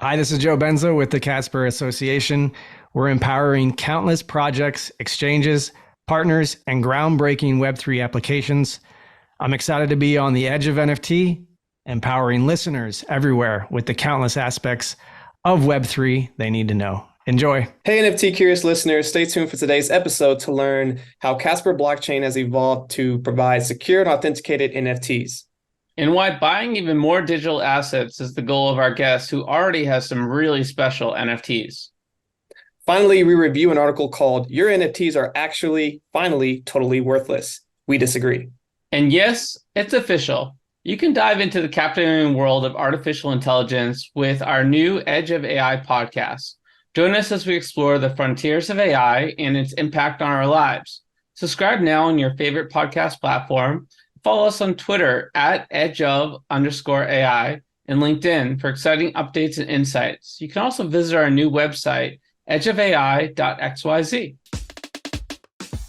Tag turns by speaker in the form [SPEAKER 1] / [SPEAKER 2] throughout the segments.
[SPEAKER 1] Hi, this is Joe Benso with the Casper Association. We're empowering countless projects, exchanges, partners, and groundbreaking Web3 applications. I'm excited to be on the edge of NFT, empowering listeners everywhere with the countless aspects of Web3 they need to know. Enjoy.
[SPEAKER 2] Hey, NFT curious listeners, stay tuned for today's episode to learn how Casper blockchain has evolved to provide secure and authenticated NFTs.
[SPEAKER 3] And why buying even more digital assets is the goal of our guest, who already has some really special NFTs.
[SPEAKER 2] Finally, we review an article called Your NFTs Are Actually Finally Totally Worthless. We disagree.
[SPEAKER 3] And yes, it's official. You can dive into the captivating world of artificial intelligence with our new Edge of AI podcast. Join us as we explore the frontiers of AI and its impact on our lives. Subscribe now on your favorite podcast platform. Follow us on Twitter at edgeof_AI and LinkedIn for exciting updates and insights. You can also visit our new website, edgeofai.xyz.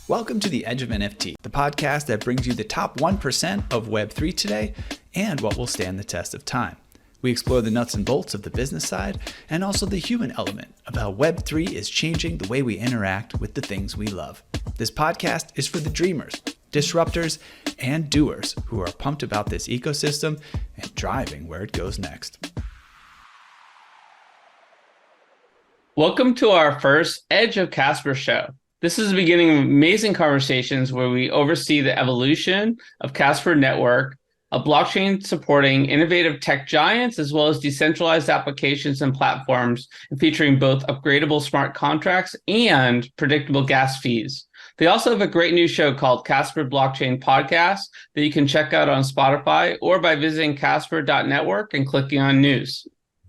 [SPEAKER 4] Welcome to the Edge of NFT, the podcast that brings you the top 1% of Web3 today and what will stand the test of time. We explore the nuts and bolts of the business side and also the human element of how Web3 is changing the way we interact with the things we love. This podcast is for the dreamers, disruptors, and doers who are pumped about this ecosystem and driving where it goes next.
[SPEAKER 3] Welcome to our first Edge of Casper Show. This is the beginning of amazing conversations where we oversee the evolution of Casper Network, a blockchain supporting innovative tech giants as well as decentralized applications and platforms, and featuring both upgradable smart contracts and predictable gas fees. They also have a great new show called Casper Blockchain Podcast that you can check out on Spotify or by visiting casper.network and clicking on news.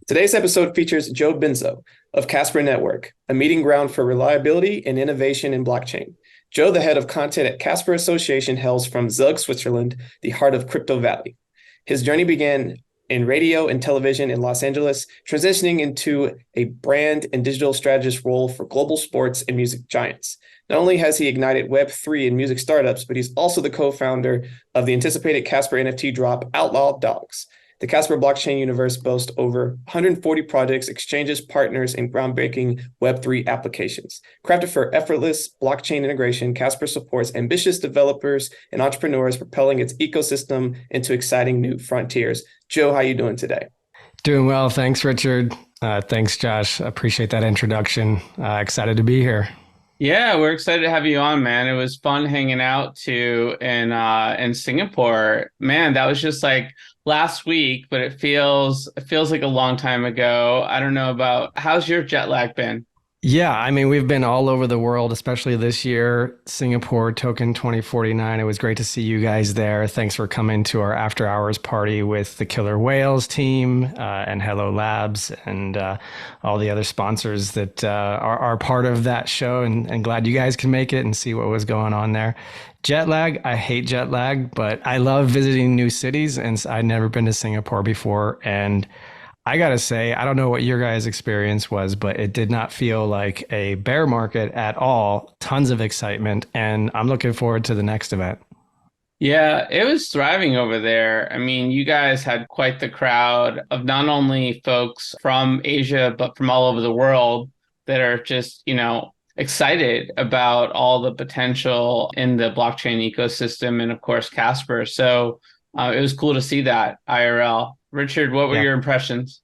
[SPEAKER 2] Today's episode features Joe Benso of Casper Network, a meeting ground for reliability and innovation in blockchain. Joe, the head of content at Casper Association, hails from Zug, Switzerland, the heart of Crypto Valley. His journey began in radio and television in Los Angeles, transitioning into a brand and digital strategist role for global sports and music giants. Not only has he ignited Web3 in music startups, but he's also the co-founder of the anticipated Casper NFT drop, Outlaw Dogs. The Casper blockchain universe boasts over 140 projects, exchanges, partners, and groundbreaking Web3 applications. Crafted for effortless blockchain integration, Casper supports ambitious developers and entrepreneurs, propelling its ecosystem into exciting new frontiers. Joe, how are you doing today?
[SPEAKER 1] Doing well. Thanks, Richard. Thanks, Josh. Appreciate that introduction. Excited to be here.
[SPEAKER 3] Yeah, we're excited to have you on, man. It was fun hanging out too in Singapore. Man, that was just like last week, but it feels like a long time ago. I don't know about how's your jet lag been?
[SPEAKER 1] Yeah, I mean, we've been all over the world, especially this year. Singapore Token 2049. It was great to see you guys there. Thanks for coming to our after hours party with the Killer Whales team and Hello Labs and all the other sponsors that are part of that show. And glad you guys can make it and see what was going on there. Jet lag, I hate jet lag, but I love visiting new cities. And I'd never been to Singapore before. And I got to say, I don't know what your guys' experience was, but it did not feel like a bear market at all. Tons of excitement, and I'm looking forward to the next event.
[SPEAKER 3] Yeah, it was thriving over there. I mean, you guys had quite the crowd of not only folks from Asia, but from all over the world that are just, excited about all the potential in the blockchain ecosystem and, of course, Casper. So it was cool to see that IRL. Richard, what were your impressions?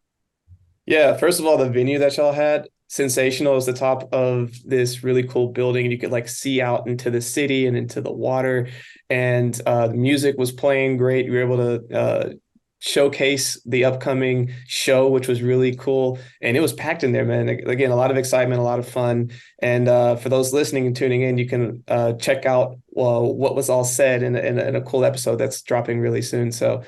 [SPEAKER 2] Yeah, first of all, the venue that y'all had, sensational. It was the top of this really cool building, and you could see out into the city and into the water. And the music was playing great. You were able to showcase the upcoming show, which was really cool. And it was packed in there, man. Again, a lot of excitement, a lot of fun. And for those listening and tuning in, you can check out what was all said in a cool episode that's dropping really soon. So,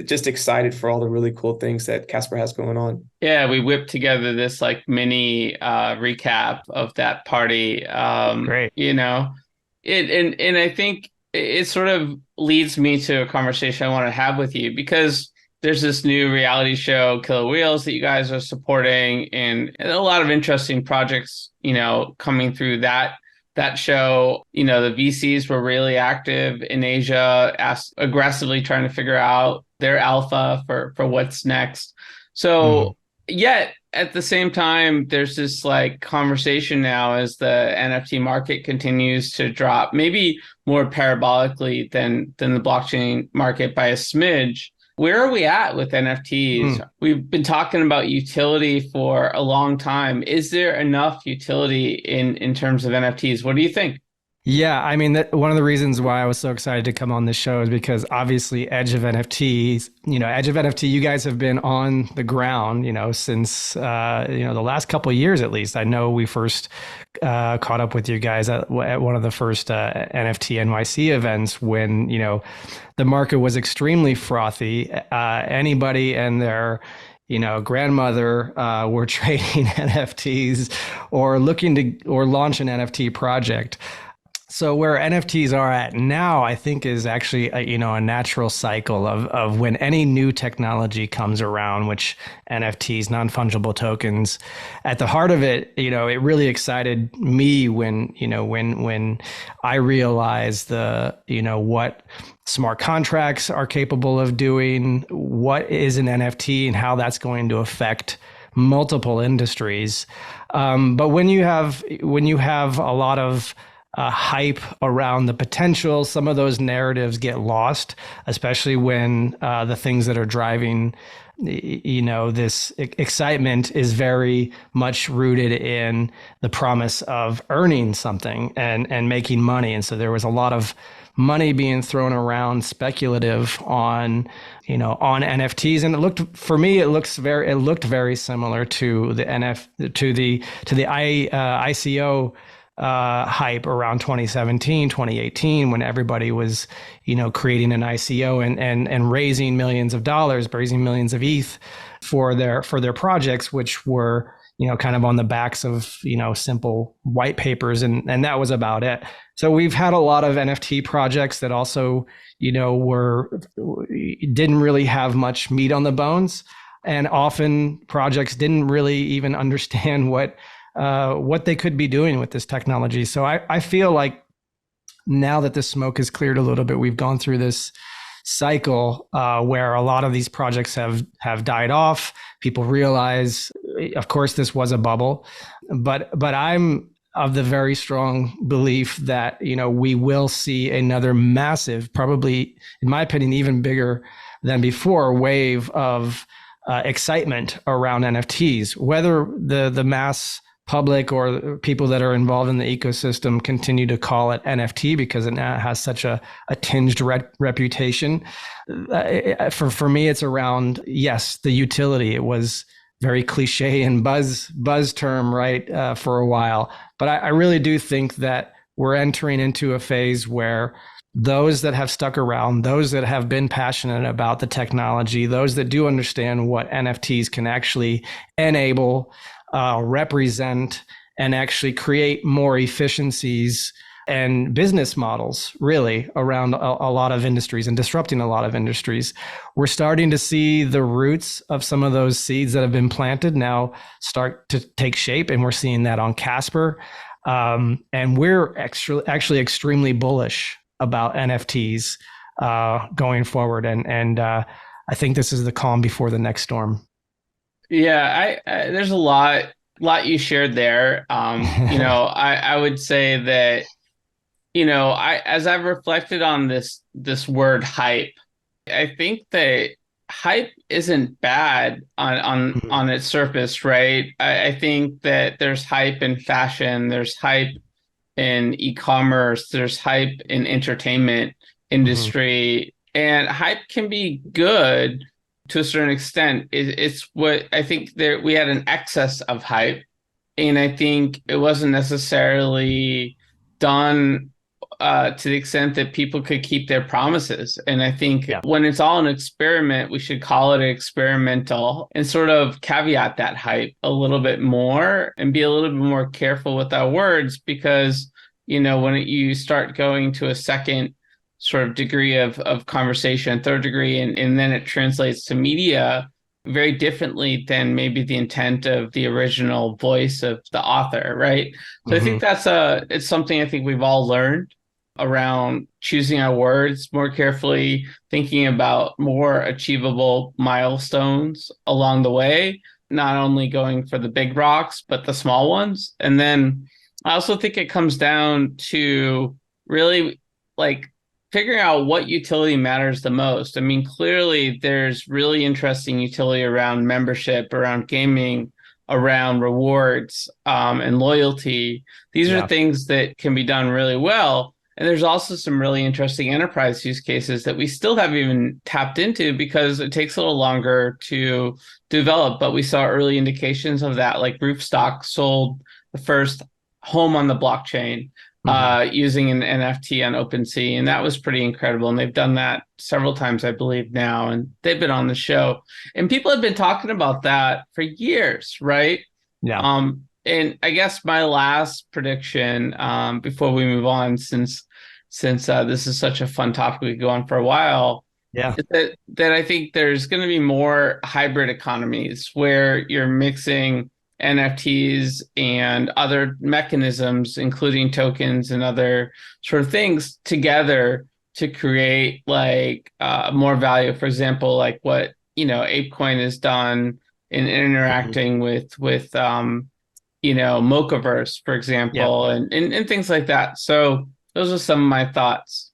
[SPEAKER 2] just excited for all the really cool things that Casper has going on.
[SPEAKER 3] Yeah, we whipped together this mini recap of that party.
[SPEAKER 1] Great.
[SPEAKER 3] And I think it sort of leads me to a conversation I want to have with you, because there's this new reality show, Killer Wheels, that you guys are supporting, and a lot of interesting projects, coming through that show. The VCs were really active in Asia, aggressively trying to figure out their alpha for what's next. So yet at the same time, there's this like conversation now as the NFT market continues to drop, maybe more parabolically than the blockchain market by a smidge. Where are we at with NFTs? We've been talking about utility for a long time. Is there enough utility in terms of NFTs? What do you think?
[SPEAKER 1] Yeah, I mean, one of the reasons why I was so excited to come on this show is because obviously Edge of NFTs, Edge of NFT, you guys have been on the ground, since, the last couple of years at least. I know we first caught up with you guys at one of the first NFT NYC events when, the market was extremely frothy. Anybody and their grandmother were trading NFTs or looking to or launch an NFT project. So where NFTs are at now, I think is actually a natural cycle of when any new technology comes around, which NFTs, non-fungible tokens, at the heart of it, it really excited me when I realized what smart contracts are capable of doing, what is an NFT and how that's going to affect multiple industries. But when you have a lot of hype around the potential, some of those narratives get lost, especially when the things that are driving this excitement is very much rooted in the promise of earning something and making money. And so there was a lot of money being thrown around, speculative on NFTs, and it looked very similar to the ICO hype around 2017, 2018, when everybody was, creating an ICO and raising millions of dollars, raising millions of ETH for their projects, which were, kind of on the backs of, simple white papers. And that was about it. So we've had a lot of NFT projects that also, didn't really have much meat on the bones. And often projects didn't really even understand what they could be doing with this technology. So I feel like now that the smoke has cleared a little bit, we've gone through this cycle where a lot of these projects have died off. People realize, of course, this was a bubble, but I'm of the very strong belief that, we will see another massive, probably, in my opinion, even bigger than before, wave of excitement around NFTs, whether the mass public or people that are involved in the ecosystem continue to call it NFT because it has such a tinged reputation. For me, it's around, yes, the utility. It was very cliche and buzz term, right, for a while. But I really do think that we're entering into a phase where those that have stuck around, those that have been passionate about the technology, those that do understand what NFTs can actually enable, represent, and actually create more efficiencies and business models really around a lot of industries and disrupting a lot of industries. We're starting to see the roots of some of those seeds that have been planted now start to take shape, and we're seeing that on Casper. And we're actually extremely bullish about NFTs going forward. And I think this is the calm before the next storm.
[SPEAKER 3] Yeah, I there's a lot you shared there. I would say that, as I've reflected on this word hype, I think that hype isn't bad on its surface, right? I think that there's hype in fashion, there's hype in e-commerce, there's hype in entertainment industry, and hype can be good to a certain extent. It's what I think there we had an excess of hype, and I think it wasn't necessarily done to the extent that people could keep their promises. And I think when it's all an experiment, we should call it experimental and sort of caveat that hype a little bit more and be a little bit more careful with our words, because, when you start going to a second sort of degree of conversation, third degree, and then it translates to media very differently than maybe the intent of the original voice of the author, right? So I think it's something I think we've all learned around choosing our words more carefully, thinking about more achievable milestones along the way. not only going for the big rocks, but the small ones. And then I also think it comes down to really like figuring out what utility matters the most. I mean, clearly there's really interesting utility around membership, around gaming, around rewards, and loyalty. These are things that can be done really well. And there's also some really interesting enterprise use cases that we still haven't even tapped into because it takes a little longer to develop. But we saw early indications of that, like Roofstock sold the first home on the blockchain using an NFT on OpenSea. And that was pretty incredible. And they've done that several times, I believe, now. And they've been on the show. And people have been talking about that for years, right?
[SPEAKER 1] Yeah.
[SPEAKER 3] And I guess my last prediction, before we move on, since this is such a fun topic, we go on for a while, is that I think there's going to be more hybrid economies where you're mixing NFTs and other mechanisms, including tokens and other sort of things, together to create like more value. For example, like what ApeCoin has done in interacting with Mochaverse, for example, and things like that. So those are some of my thoughts.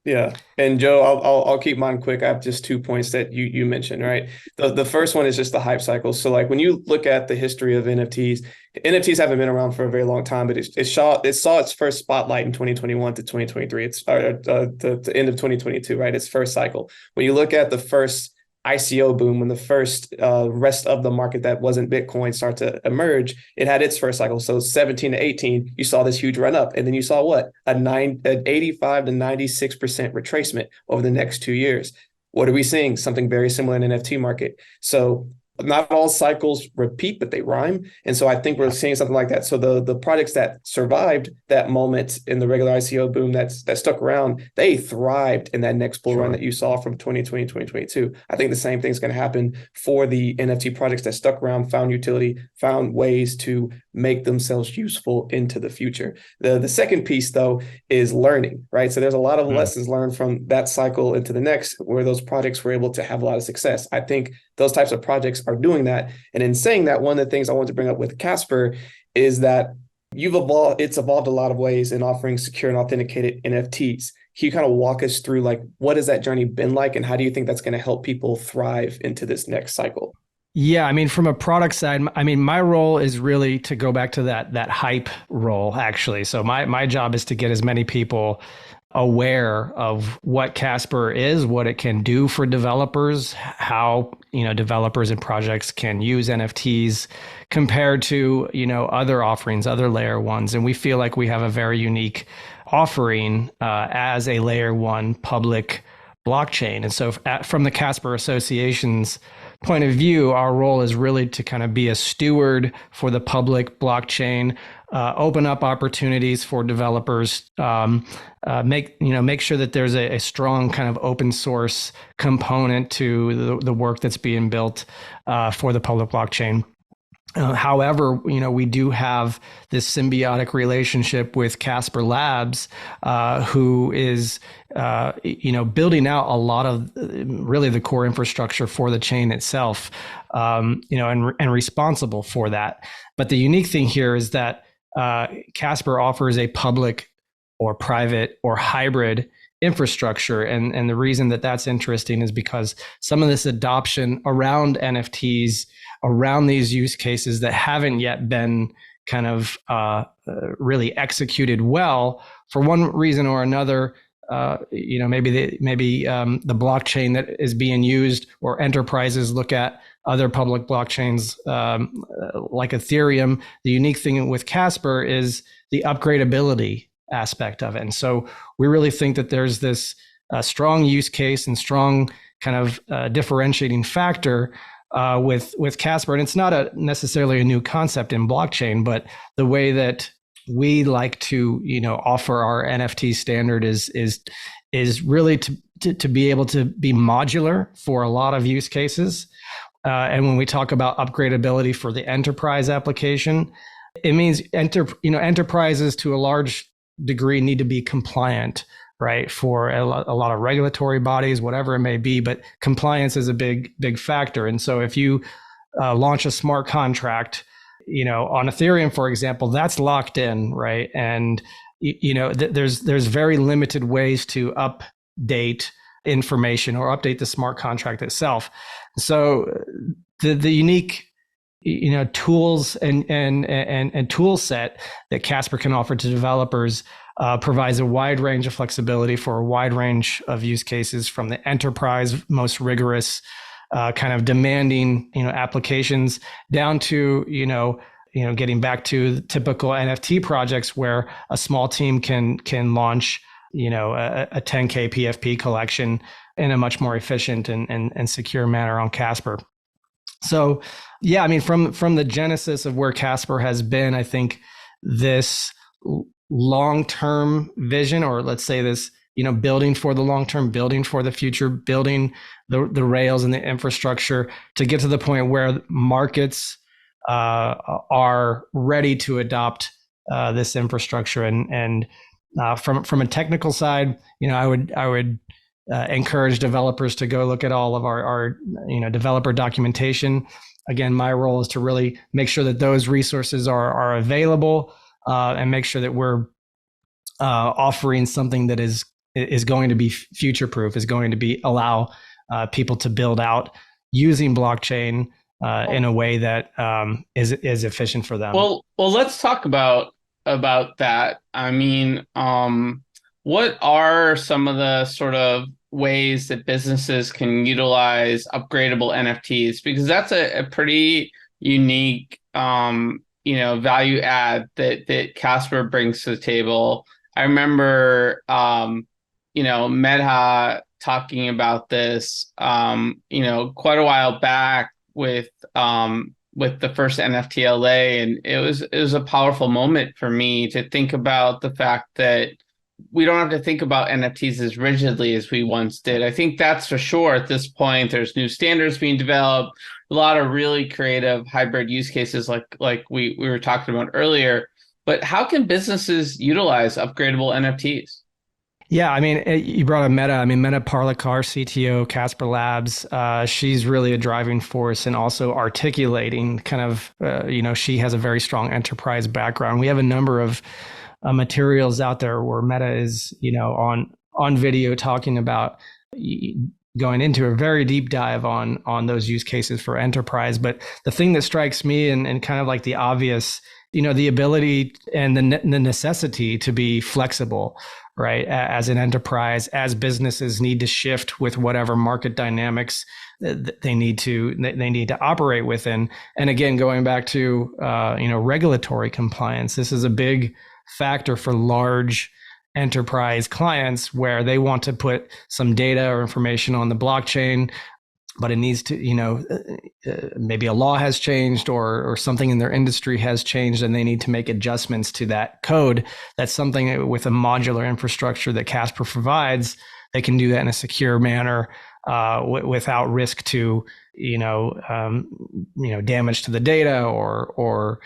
[SPEAKER 2] Yeah. And Joe, I'll keep mine quick. I have just 2 points that you mentioned, right? The first one is just the hype cycle. So like when you look at the history of NFTs haven't been around for a very long time, but it saw its first spotlight in 2021 to 2023. It's the end of 2022, right? Its first cycle. When you look at the first ICO boom, when the first rest of the market that wasn't Bitcoin started to emerge, it had its first cycle. So 17 to 18, you saw this huge run up. And then you saw what? An 85 to 96% retracement over the next 2 years. What are we seeing? Something very similar in the NFT market. So not all cycles repeat, but they rhyme. And so I think we're seeing something like that. So the projects that survived that moment in the regular ICO boom that stuck around, they thrived in that next bull run that you saw from 2020, 2022. I think the same thing is going to happen for the NFT projects that stuck around, found utility, found ways to make themselves useful into the future. The second piece, though, is learning, right? So there's a lot of lessons learned from that cycle into the next, where those projects were able to have a lot of success. I think those types of projects are doing that. And in saying that, one of the things I want to bring up with Casper is that it's evolved a lot of ways in offering secure and authenticated NFTs. Can you kind of walk us through, like, what has that journey been like, and how do you think that's going to help people thrive into this next cycle?
[SPEAKER 1] Yeah, I mean, from a product side, I mean, my role is really to go back to that hype role, actually. So my job is to get as many people aware of what Casper is, what it can do for developers, how developers and projects can use NFTs compared to other offerings, other layer ones. And we feel like we have a very unique offering as a layer one public blockchain. And so from the Casper Association's point of view, our role is really to kind of be a steward for the public blockchain, open up opportunities for developers, make sure that there's a strong kind of open source component to the work that's being built for the public blockchain. However, we do have this symbiotic relationship with Casper Labs, who is, building out a lot of really the core infrastructure for the chain itself, and responsible for that. But the unique thing here is that Casper offers a public or private or hybrid infrastructure. And the reason that that's interesting is because some of this adoption around NFTs, around these use cases that haven't yet been kind of really executed well, for one reason or another, maybe the blockchain that is being used, or enterprises look at other public blockchains like Ethereum. The unique thing with Casper is the upgradability aspect of it. And so we really think that there's this strong use case and strong kind of differentiating factor with Casper. And it's not necessarily a new concept in blockchain, but the way that we like to offer our NFT standard is really to be able to be modular for a lot of use cases. And when we talk about upgradability for the enterprise application, it means enterprises to a large degree need to be compliant, right, for a lot of regulatory bodies, whatever it may be. But compliance is a big factor. And so if you launch a smart contract, on Ethereum, for example, that's locked in, right? And there's very limited ways to update information or update the smart contract itself. So the unique tools and tool set that Casper can offer to developers provides a wide range of flexibility for a wide range of use cases, from the enterprise, most rigorous, kind of demanding, applications, down to, getting back to the typical NFT projects where a small team can launch, a 10K PFP collection in a much more efficient and secure manner on Casper. So, yeah, I mean, from the genesis of where Casper has been, I think this long-term vision, or let's say this, building for the long term, building for the future, building the rails and the infrastructure to get to the point where markets are ready to adopt this infrastructure. And from a technical side, I would encourage developers to go look at all of our developer documentation. Again, my role is to really make sure that those resources are available, and make sure that we're offering something that is going to be future proof, is going to be allow people to build out using blockchain in a way that is efficient for them.
[SPEAKER 3] Well, let's talk about that. I mean, what are some of the sort of ways that businesses can utilize upgradable NFTs? Because that's a pretty unique, value add that Casper brings to the table. I remember, Medha talking about this, quite a while back with the first NFTLA, and it was a powerful moment for me to think about the fact that we don't have to think about NFTs as rigidly as we once did. I think that's for sure at this point. There's new standards being developed, a lot of really creative hybrid use cases like we were talking about earlier. But how can businesses utilize upgradable NFTs?
[SPEAKER 1] Yeah, I mean, you brought up Medha. I mean, Medha Parlikar, CTO, Casper Labs, she's really a driving force and also articulating kind of, she has a very strong enterprise background. We have a number of materials out there where Medha is, on video talking about going into a very deep dive on those use cases for enterprise. But the thing that strikes me and kind of like the obvious, the ability and the necessity to be flexible, right? As an enterprise, as businesses need to shift with whatever market dynamics they need to operate within. And again, going back to, regulatory compliance, this is a big factor for large enterprise clients where they want to put some data or information on the blockchain, but it needs to, maybe a law has changed or something in their industry has changed and they need to make adjustments to that code. That's something with a modular infrastructure that Casper provides. They can do that in a secure manner without risk to, damage to the data or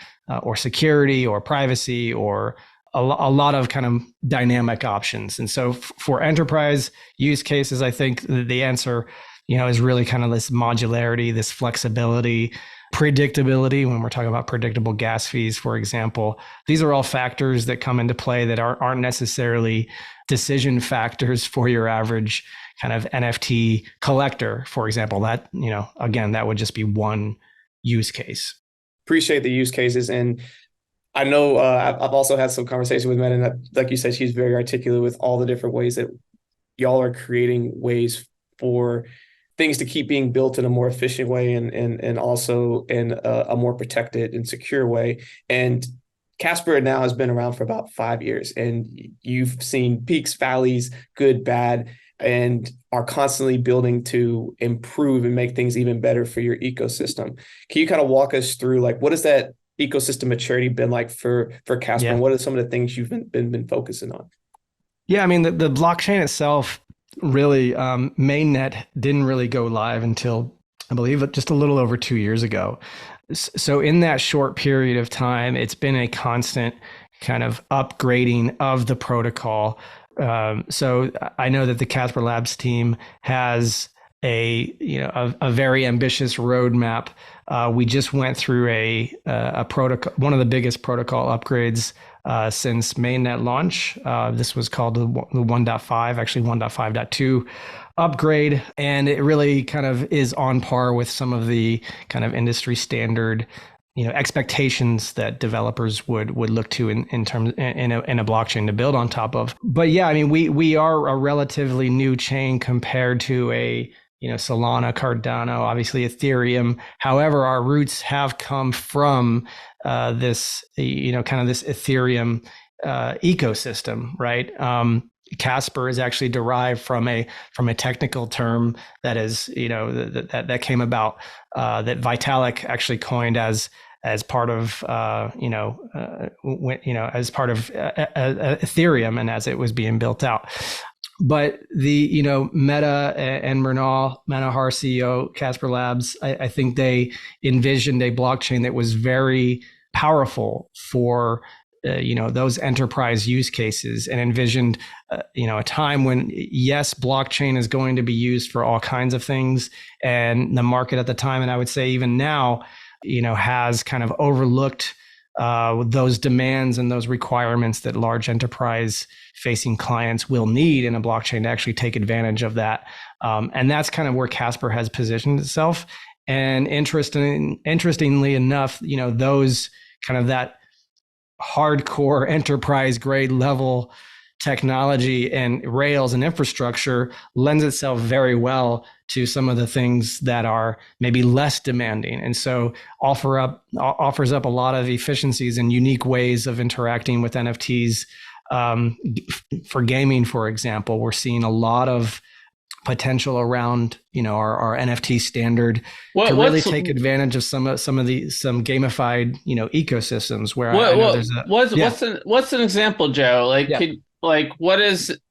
[SPEAKER 1] security or privacy or a lot of kind of dynamic options. And so for enterprise use cases, I think the answer, is really kind of this modularity, this flexibility, predictability. When we're talking about predictable gas fees, for example, these are all factors that come into play that aren't necessarily decision factors for your average kind of NFT collector, for example. That, again, that would just be one use case.
[SPEAKER 2] Appreciate the use cases. And I know I've also had some conversation with Medha, and like you said, she's very articulate with all the different ways that y'all are creating ways for things to keep being built in a more efficient way and also in a more protected and secure way. And Casper now has been around for about 5 years, and you've seen peaks, valleys, good, bad, and are constantly building to improve and make things even better for your ecosystem. Can you kind of walk us through, like, what has that ecosystem maturity been like for Casper, and what are some of the things you've been focusing on?
[SPEAKER 1] Yeah, I mean, the blockchain itself, really, mainnet didn't really go live until, I believe, just a little over 2 years ago. So in that short period of time, it's been a constant kind of upgrading of the protocol. So I know that the Casper Labs team has a very ambitious roadmap. We just went through a protocol, one of the biggest protocol upgrades since mainnet launch. This was called the 1.5, actually 1.5.2 upgrade, and it really kind of is on par with some of the kind of industry standard expectations that developers would look to in terms in a blockchain to build on top of. But yeah, I mean, we are a relatively new chain compared to a Solana, Cardano, obviously Ethereum. However, our roots have come from this kind of this Ethereum ecosystem, right? Casper is actually derived from a technical term that is that came about that Vitalik actually coined as part of as part of Ethereum and as it was being built out. But the Meta and Mernal Manahar, CEO Casper Labs, I think they envisioned a blockchain that was very powerful for those enterprise use cases, and envisioned a time when, yes, blockchain is going to be used for all kinds of things, and the market at the time, and I would say even now, has kind of overlooked those demands and those requirements that large enterprise facing clients will need in a blockchain to actually take advantage of that. And that's kind of where Casper has positioned itself. And interestingly enough, those kind of that hardcore enterprise grade level technology and Rails and infrastructure lends itself very well to some of the things that are maybe less demanding, and so offers up a lot of efficiencies and unique ways of interacting with NFTs. For gaming, for example, we're seeing a lot of potential around our NFT standard to really take advantage of some gamified ecosystems where
[SPEAKER 3] what's an example, Joe?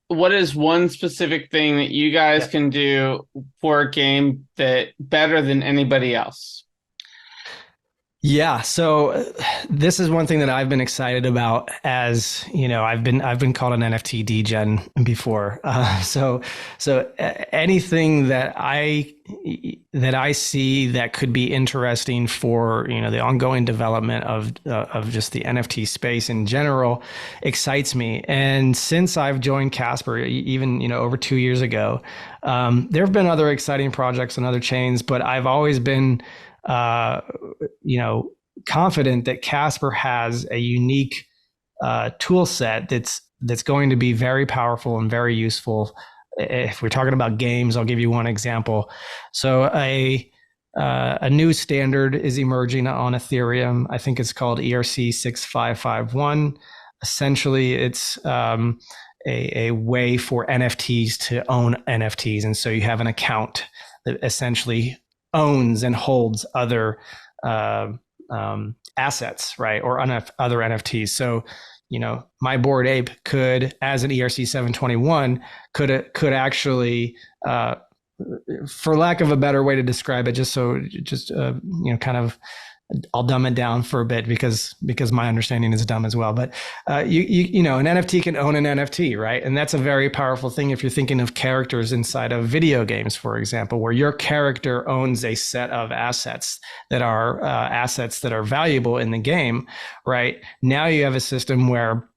[SPEAKER 3] What is one specific thing that you guys can do for a game that better than anybody else?
[SPEAKER 1] Yeah, so this is one thing that I've been excited about. As I've been called an NFT degen before. So anything that I see that could be interesting for the ongoing development of just the NFT space in general excites me. And since I've joined Casper, even over 2 years ago, there have been other exciting projects and other chains, but I've always been confident that Casper has a unique tool set that's going to be very powerful and very useful. If we're talking about games, I'll give you one example. So a new standard is emerging on Ethereum. I think it's called ERC 6551. Essentially, it's a way for NFTs to own NFTs. And so you have an account that essentially owns and holds other assets, right? Or other NFTs. So, my Bored Ape could, as an ERC 721, could actually, for lack of a better way to describe it, kind of, I'll dumb it down for a bit because my understanding is dumb as well. But an NFT can own an NFT, right? And that's a very powerful thing if you're thinking of characters inside of video games, for example, where your character owns a set of assets that are valuable in the game, right? Now you have a system where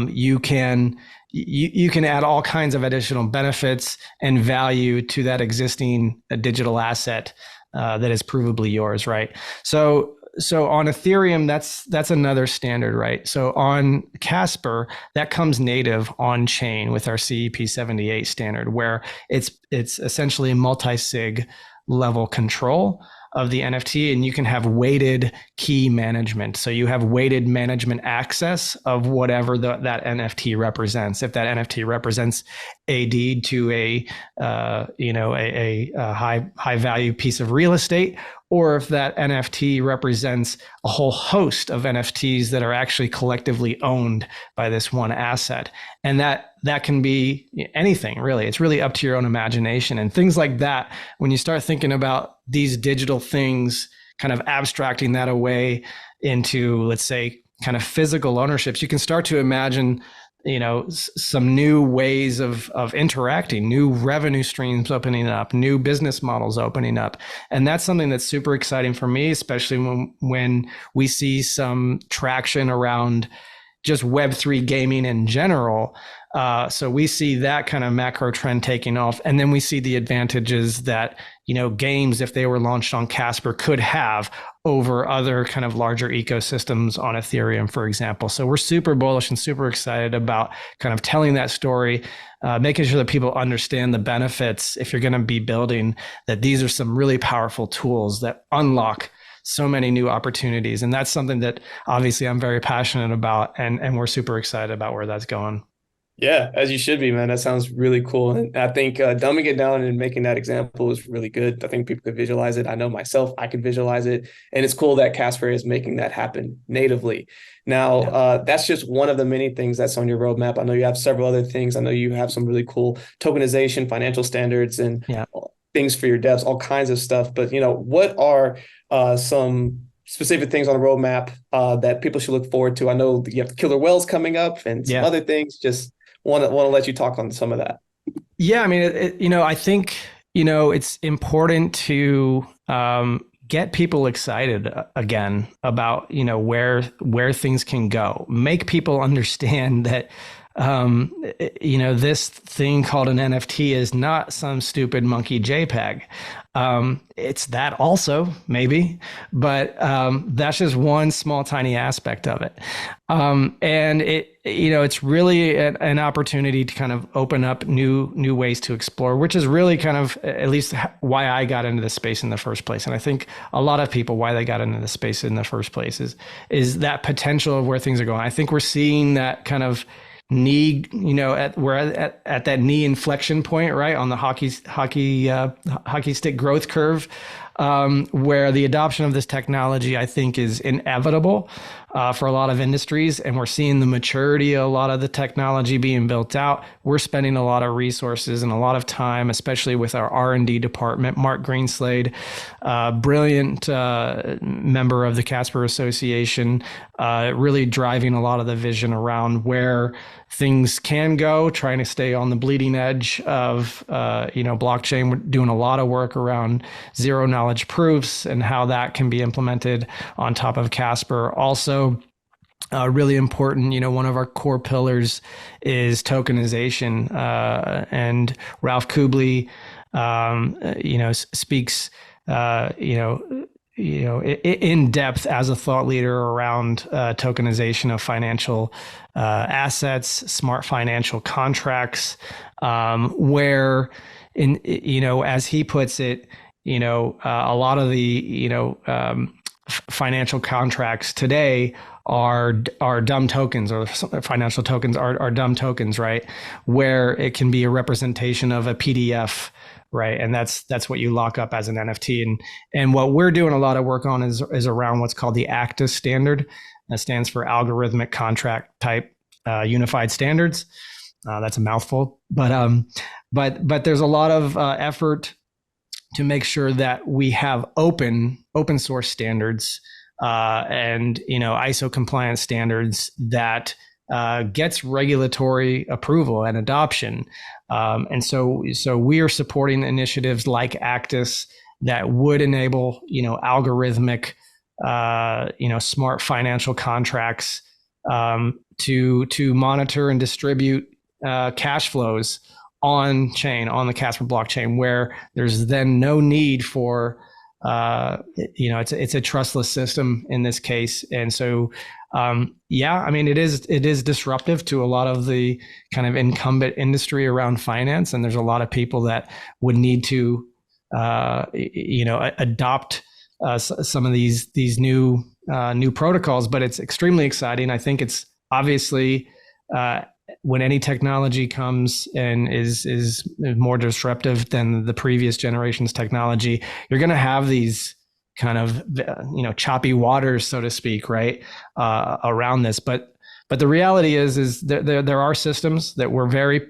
[SPEAKER 1] you can add all kinds of additional benefits and value to that existing digital asset that is provably yours, right? So on Ethereum, that's another standard, right? So on Casper, that comes native on chain with our CEP78 standard, where it's essentially multi-sig level control of the NFT, and you can have weighted key management. So you have weighted management access of whatever that NFT represents. If that NFT represents a deed to a high value piece of real estate, or if that NFT represents a whole host of NFTs that are actually collectively owned by this one asset. And that can be anything, really. It's really up to your own imagination. And things like that, when you start thinking about these digital things, kind of abstracting that away into, let's say, kind of physical ownerships, you can start to imagine some new ways of interacting, new revenue streams opening up, new business models opening up. And that's something that's super exciting for me, especially when we see some traction around just Web3 gaming in general. So we see that kind of macro trend taking off. And then we see the advantages that, games, if they were launched on Casper, could have over other kind of larger ecosystems on Ethereum, for example. So we're super bullish and super excited about kind of telling that story, making sure that people understand the benefits if you're going to be building, that these are some really powerful tools that unlock so many new opportunities. And that's something that obviously I'm very passionate about, and we're super excited about where that's going.
[SPEAKER 2] Yeah, as you should be, man. That sounds really cool. And I think dumbing it down and making that example is really good. I think people could visualize it. I know myself, I could visualize it. And it's cool that Casper is making that happen natively. Now, that's just one of the many things that's on your roadmap. I know you have several other things. I know you have some really cool tokenization, financial standards, and things for your devs, all kinds of stuff. But, what are some specific things on the roadmap that people should look forward to? I know you have the killer whales coming up and some other things. Just want to let you talk on some of that.
[SPEAKER 1] Yeah, I mean, I think, it's important to get people excited again about, where things can go. Make people understand that, this thing called an NFT is not some stupid monkey JPEG. It's that also, maybe, but that's just one small, tiny aspect of it. And it's really an opportunity to kind of open up new ways to explore, which is really kind of at least why I got into this space in the first place. And I think a lot of people, why they got into this space in the first place is that potential of where things are going. I think we're seeing that kind of knee, we're at that knee inflection point, right, on the hockey stick growth curve, where the adoption of this technology, I think, is inevitable for a lot of industries. And we're seeing the maturity of a lot of the technology being built out. We're spending a lot of resources and a lot of time, especially with our R&D department. Mark Greenslade, brilliant member of the Casper Association, really driving a lot of the vision around where things can go, trying to stay on the bleeding edge of blockchain. We're doing a lot of work around zero knowledge proofs and how that can be implemented on top of Casper. Also, really important, one of our core pillars is tokenization, and Ralph Kubli, speaks, in depth as a thought leader around tokenization of financial assets, smart financial contracts, where, as he puts it, a lot of the financial contracts today are dumb tokens, or financial tokens are dumb tokens, right? Where it can be a representation of a PDF, right? And that's what you lock up as an NFT. And what we're doing a lot of work on is around what's called the ACTA standard. That stands for Algorithmic Contract Type Unified Standards. That's a mouthful, but there's a lot of effort to make sure that we have open source standards and ISO compliant standards that gets regulatory approval and adoption. And so we are supporting initiatives like Actus that would enable, algorithmic, smart financial contracts to monitor and distribute cash flows on chain, on the Casper blockchain, where there's then no need for, it's a trustless system in this case. And so, it is disruptive to a lot of the kind of incumbent industry around finance. And there's a lot of people that would need to, adopt some of these new protocols, but it's extremely exciting. I think it's obviously, when any technology comes and is more disruptive than the previous generation's technology, you're going to have these kind of choppy waters, so to speak, right, around this. But the reality is there are systems that we're very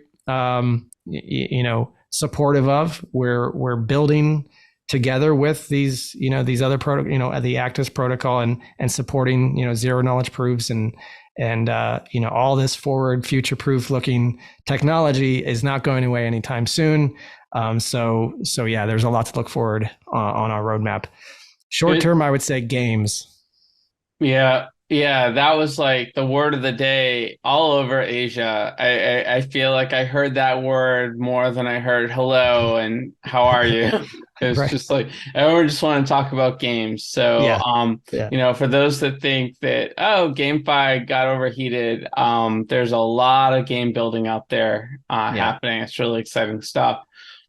[SPEAKER 1] supportive of. We're building together with these other the Actus protocol and supporting zero knowledge proofs and And, all this forward future-proof looking technology is not going away anytime soon. So yeah, there's a lot to look forward on our roadmap. Short term, I would say games.
[SPEAKER 3] Yeah. Yeah, that was like the word of the day all over Asia. I feel like I heard that word more than I heard hello and how are you? It was
[SPEAKER 1] Right.
[SPEAKER 3] just like everyone just wanted to talk about games. So
[SPEAKER 1] Yeah.
[SPEAKER 3] for those that think that, oh, GameFi got overheated, there's a lot of game building out there happening. It's really exciting stuff.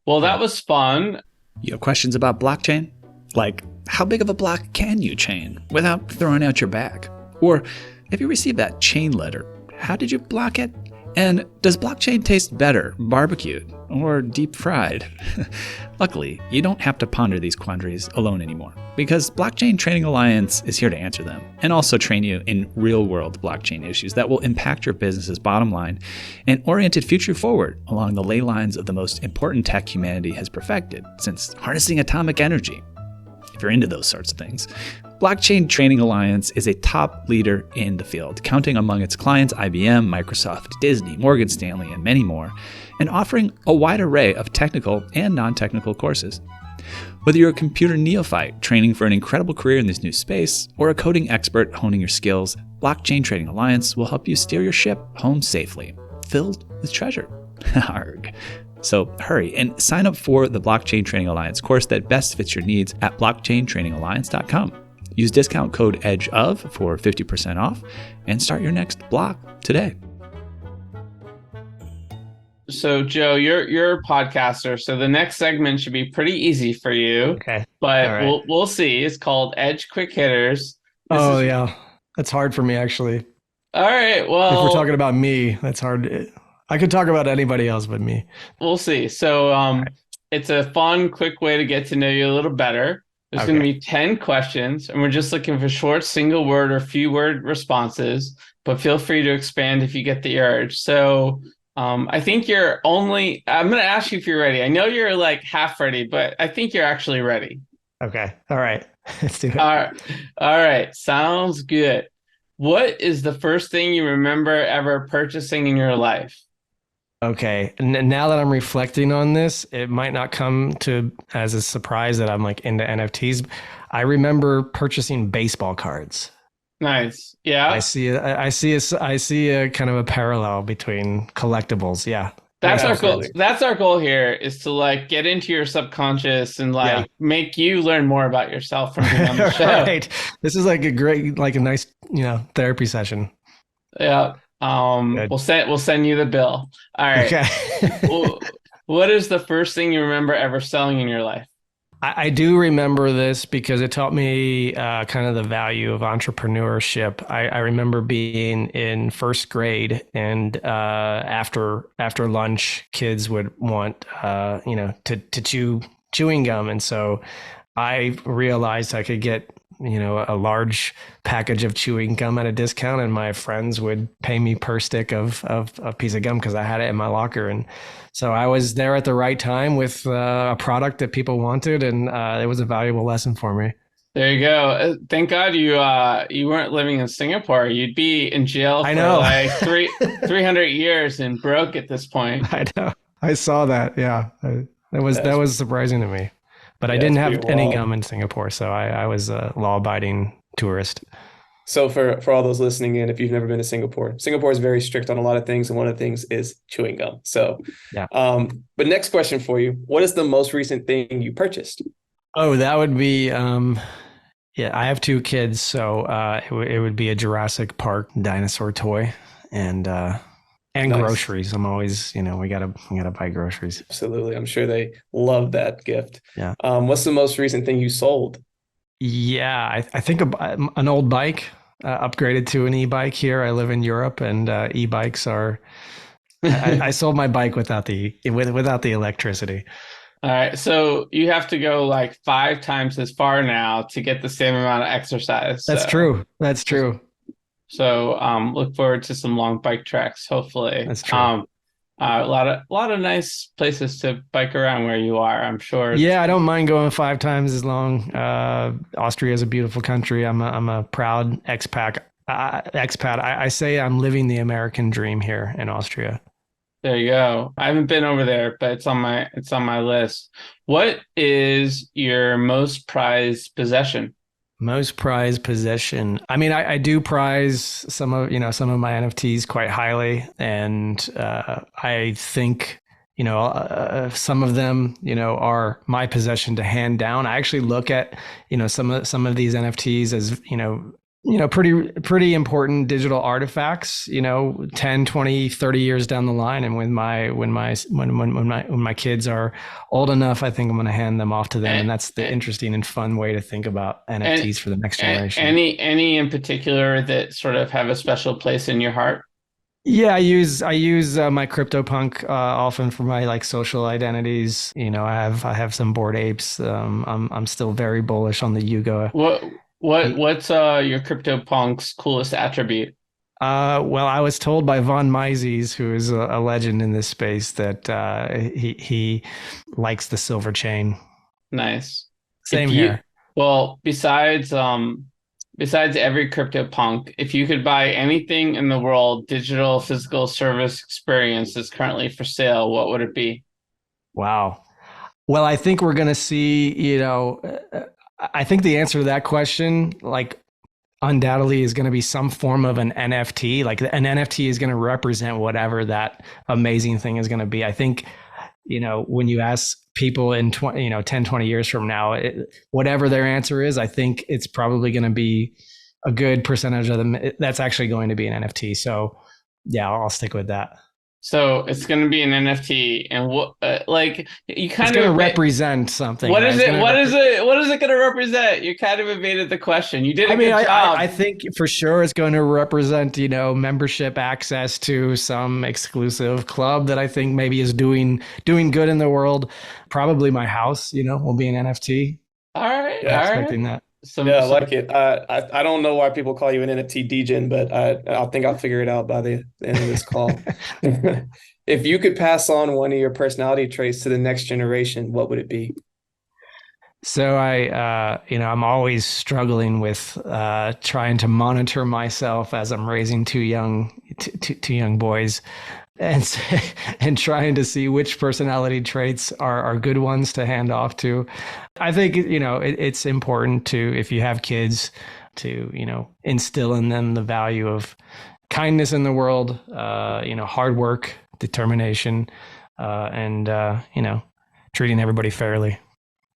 [SPEAKER 3] Well, that was fun.
[SPEAKER 4] You have questions about blockchain? Like, how big of a block can you chain without throwing out your back? Or if you received that chain letter, how did you block it? And does blockchain taste better barbecued or deep fried? Luckily, you don't have to ponder these quandaries alone anymore, because Blockchain Training Alliance is here to answer them and also train you in real-world blockchain issues that will impact your business's bottom line and orient it future forward along the ley lines of the most important tech humanity has perfected since harnessing atomic energy. If you're into those sorts of things, Blockchain Training Alliance is a top leader in the field, counting among its clients IBM, Microsoft, Disney, Morgan Stanley, and many more, and offering a wide array of technical and non-technical courses. Whether you're a computer neophyte training for an incredible career in this new space, or a coding expert honing your skills, Blockchain Training Alliance will help you steer your ship home safely, filled with treasure. Arg. So hurry and sign up for the Blockchain Training Alliance course that best fits your needs at blockchaintrainingalliance.com. Use discount code EDGEOF for 50% off and start your next block today.
[SPEAKER 3] So Joe, you're a podcaster, so the next segment should be pretty easy for you.
[SPEAKER 1] Okay.
[SPEAKER 3] But
[SPEAKER 1] right.
[SPEAKER 3] we'll see. It's called Edge Quick Hitters.
[SPEAKER 1] Yeah. That's hard for me, actually.
[SPEAKER 3] All right. Well,
[SPEAKER 1] if we're talking about me, that's hard. I could talk about anybody else but me.
[SPEAKER 3] We'll see. So It's a fun, quick way to get to know you a little better. There's going to be 10 questions, and we're just looking for short single word or few word responses, but feel free to expand if you get the urge. So I think I'm going to ask you if you're ready. I know you're like half ready, but I think you're actually ready.
[SPEAKER 1] Okay. All right. Let's do it.
[SPEAKER 3] All right. Sounds good. What is the first thing you remember ever purchasing in your life?
[SPEAKER 1] Okay. Now that I'm reflecting on this, it might not come to as a surprise that I'm like into NFTs. I remember purchasing baseball cards.
[SPEAKER 3] Nice. Yeah.
[SPEAKER 1] I see a kind of a parallel between collectibles. Yeah.
[SPEAKER 3] That's our goal. That's our goal here, is to like get into your subconscious and make you learn more about yourself from being on the show.
[SPEAKER 1] Right. This is like a nice, therapy session.
[SPEAKER 3] Yeah. We'll send you the bill. All right. Okay. What is the first thing you remember ever selling in your life?
[SPEAKER 1] I do remember this because it taught me kind of the value of entrepreneurship. I remember being in first grade, and after lunch, kids would want to chew chewing gum, and so I realized I could get a large package of chewing gum at a discount, and my friends would pay me per stick of a piece of gum because I had it in my locker. And so I was there at the right time with a product that people wanted, and it was a valuable lesson for me.
[SPEAKER 3] There you go. Thank God you weren't living in Singapore. You'd be in jail for like 300 years and broke at this point.
[SPEAKER 1] I know. I saw that. Yeah, that was surprising to me. But I didn't have any gum in Singapore, so I was a law-abiding tourist.
[SPEAKER 2] So for all those listening in, if you've never been to Singapore is very strict on a lot of things, and one of the things is chewing gum. So,
[SPEAKER 1] yeah.
[SPEAKER 2] But next question for you: what is the most recent thing you purchased?
[SPEAKER 1] Oh, that would be I have 2 kids, so it would be a Jurassic Park dinosaur toy, and nice. Groceries. I'm always, we gotta buy groceries.
[SPEAKER 2] Absolutely. I'm sure they love that gift.
[SPEAKER 1] Yeah.
[SPEAKER 2] What's the most recent thing you sold?
[SPEAKER 1] Yeah, I think an old bike, upgraded to an e-bike here. I live in Europe, and e-bikes are, I sold my bike without the electricity.
[SPEAKER 3] All right. So you have to go like 5 times as far now to get the same amount of exercise.
[SPEAKER 1] That's true. That's true.
[SPEAKER 3] So look forward to some long bike treks, hopefully.
[SPEAKER 1] That's true.
[SPEAKER 3] A lot of nice places to bike around where you are, I'm sure.
[SPEAKER 1] Yeah, I don't mind going 5 times as long. Austria is a beautiful country. I'm a proud expat expat. I say I'm living the American dream here in Austria.
[SPEAKER 3] There you go. I haven't been over there, but it's on my list. What is your most prized possession?
[SPEAKER 1] Most prized possession. I mean, I do prize some of my NFTs quite highly, and I think some of them are my possession to hand down. I actually look at some of these NFTs as pretty important digital artifacts, 10, 20, 30 years down the line. And when my kids are old enough, I think I'm going to hand them off to them. And that's the interesting and fun way to think about NFTs for the next generation.
[SPEAKER 3] Any in particular that sort of have a special place in your heart?
[SPEAKER 1] Yeah, I use my CryptoPunk often for my like social identities. I have some Bored Apes. I'm still very bullish on the Yuga.
[SPEAKER 3] What's your CryptoPunk's coolest attribute?
[SPEAKER 1] Well, I was told by Von Mises, who is a legend in this space, that he likes the silver chain.
[SPEAKER 3] Nice.
[SPEAKER 1] Same here.
[SPEAKER 3] Well, besides every CryptoPunk, if you could buy anything in the world, digital, physical, service experience that's currently for sale, what would it be?
[SPEAKER 1] Wow. Well, I think we're going to see, I think the answer to that question, like, undoubtedly is going to be some form of an NFT. Like an NFT is going to represent whatever that amazing thing is going to be. I think, when you ask people in 10, 20 years from now, whatever their answer is, I think it's probably going to be a good percentage of them. That's actually going to be an NFT. So yeah, I'll stick with that.
[SPEAKER 3] So it's going to be an NFT, and what, you kind
[SPEAKER 1] it's going to represent something.
[SPEAKER 3] What is it? What is it going to represent? You kind of evaded the question. You did a good job.
[SPEAKER 1] I think for sure it's going to represent, membership access to some exclusive club that I think maybe is doing good in the world. Probably my house, will be an NFT.
[SPEAKER 3] All right.
[SPEAKER 1] Yeah, expecting that.
[SPEAKER 2] I like it. I don't know why people call you an NFT degen, but I think I'll figure it out by the end of this call. If you could pass on one of your personality traits to the next generation, what would it be?
[SPEAKER 1] So I'm always struggling with trying to monitor myself as I'm raising two young boys, and trying to see which personality traits are good ones to hand off to. I think, it's important to, if you have kids, to, instill in them the value of kindness in the world, hard work, determination, and treating everybody fairly.